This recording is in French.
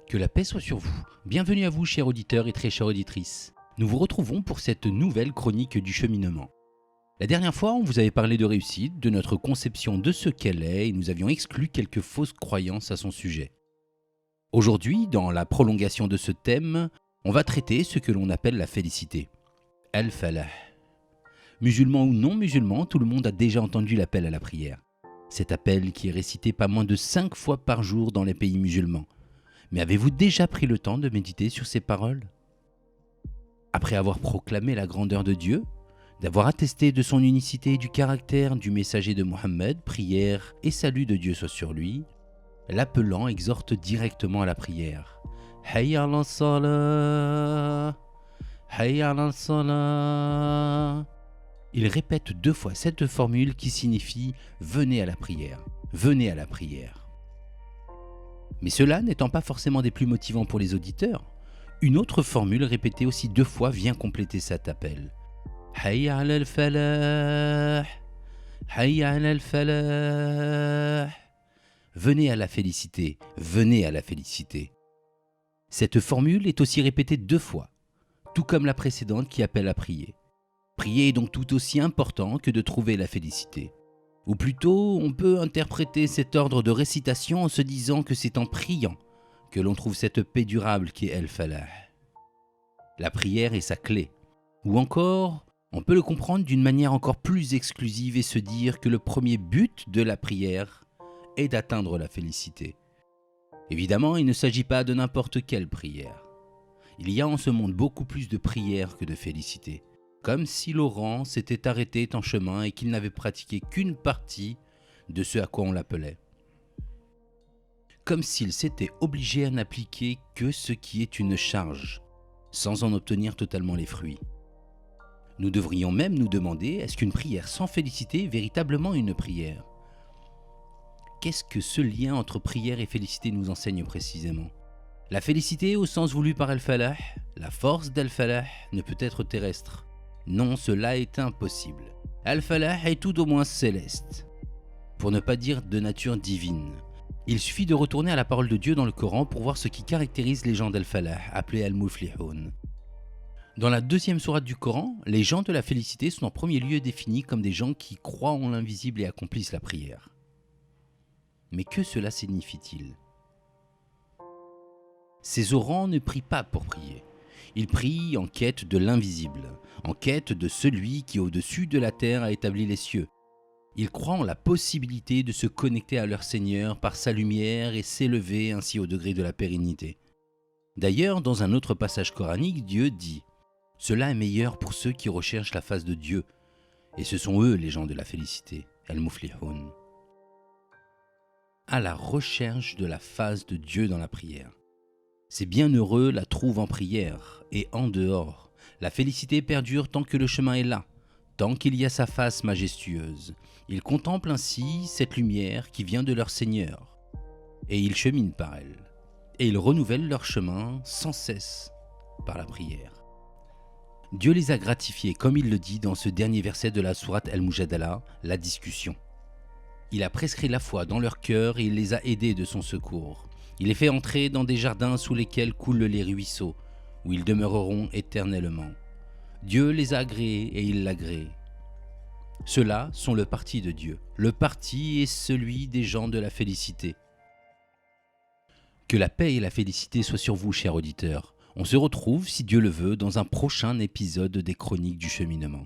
Que la paix soit sur vous. Bienvenue à vous, chers auditeurs et très chères auditrices. Nous vous retrouvons pour cette nouvelle chronique du cheminement. La dernière fois, on vous avait parlé de réussite, de notre conception de ce qu'elle est, et nous avions exclu quelques fausses croyances à son sujet. Aujourd'hui, dans la prolongation de ce thème, on va traiter ce que l'on appelle la félicité. Al-Falah. Musulman ou non musulman, tout le monde a déjà entendu l'appel à la prière. Cet appel qui est récité pas moins de 5 fois par jour dans les pays musulmans. Mais avez-vous déjà pris le temps de méditer sur ces paroles ? Après avoir proclamé la grandeur de Dieu, d'avoir attesté de son unicité et du caractère du messager de Mohammed, prière et salut de Dieu soit sur lui, l'appelant exhorte directement à la prière. Hayya ala salah, hayya ala salah. Il répète 2 fois cette formule qui signifie « venez à la prière, venez à la prière ». Mais cela n'étant pas forcément des plus motivants pour les auditeurs, une autre formule répétée aussi 2 fois vient compléter cet appel. Hayya ala al-falah, hayya ala al-falah. Venez à la félicité, venez à la félicité. Cette formule est aussi répétée 2 fois, tout comme la précédente qui appelle à prier. Prier est donc tout aussi important que de trouver la félicité. Ou plutôt, on peut interpréter cet ordre de récitation en se disant que c'est en priant que l'on trouve cette paix durable qui est Al-Falah. La prière est sa clé. Ou encore, on peut le comprendre d'une manière encore plus exclusive et se dire que le premier but de la prière est d'atteindre la félicité. Évidemment, il ne s'agit pas de n'importe quelle prière. Il y a en ce monde beaucoup plus de prières que de félicité. Comme si Laurent s'était arrêté en chemin et qu'il n'avait pratiqué qu'une partie de ce à quoi on l'appelait. Comme s'il s'était obligé à n'appliquer que ce qui est une charge, sans en obtenir totalement les fruits. Nous devrions même nous demander, est-ce qu'une prière sans félicité est véritablement une prière ? Qu'est-ce que ce lien entre prière et félicité nous enseigne précisément ? La félicité, au sens voulu par Al-Falah, la force d'Al-Falah, ne peut être terrestre. Non, cela est impossible. Al-Falah est tout au moins céleste, pour ne pas dire de nature divine. Il suffit de retourner à la parole de Dieu dans le Coran pour voir ce qui caractérise les gens d'Al-Falah, appelés Al-Muflihun. Dans la 2e sourate du Coran, les gens de la félicité sont en premier lieu définis comme des gens qui croient en l'invisible et accomplissent la prière. Mais que cela signifie-t-il ? Ces orants ne prient pas pour prier. Ils prient en quête de l'invisible, en quête de celui qui au-dessus de la terre a établi les cieux. Ils croient en la possibilité de se connecter à leur Seigneur par sa lumière et s'élever ainsi au degré de la pérennité. D'ailleurs, dans un autre passage coranique, Dieu dit « Cela est meilleur pour ceux qui recherchent la face de Dieu, et ce sont eux les gens de la félicité, al-muflihun. » À la recherche de la face de Dieu dans la prière. Ces bienheureux la trouvent en prière et en dehors. La félicité perdure tant que le chemin est là, tant qu'il y a sa face majestueuse. Ils contemplent ainsi cette lumière qui vient de leur Seigneur, et ils cheminent par elle, et ils renouvellent leur chemin sans cesse par la prière. Dieu les a gratifiés, comme il le dit dans ce dernier verset de la sourate Al-Mujadala, la discussion. Il a prescrit la foi dans leur cœur et il les a aidés de son secours. Il les fait entrer dans des jardins sous lesquels coulent les ruisseaux, où ils demeureront éternellement. Dieu les a agréés et il l'agrée. Ceux-là sont le parti de Dieu. Le parti est celui des gens de la félicité. Que la paix et la félicité soient sur vous, chers auditeurs. On se retrouve, si Dieu le veut, dans un prochain épisode des Chroniques du cheminement.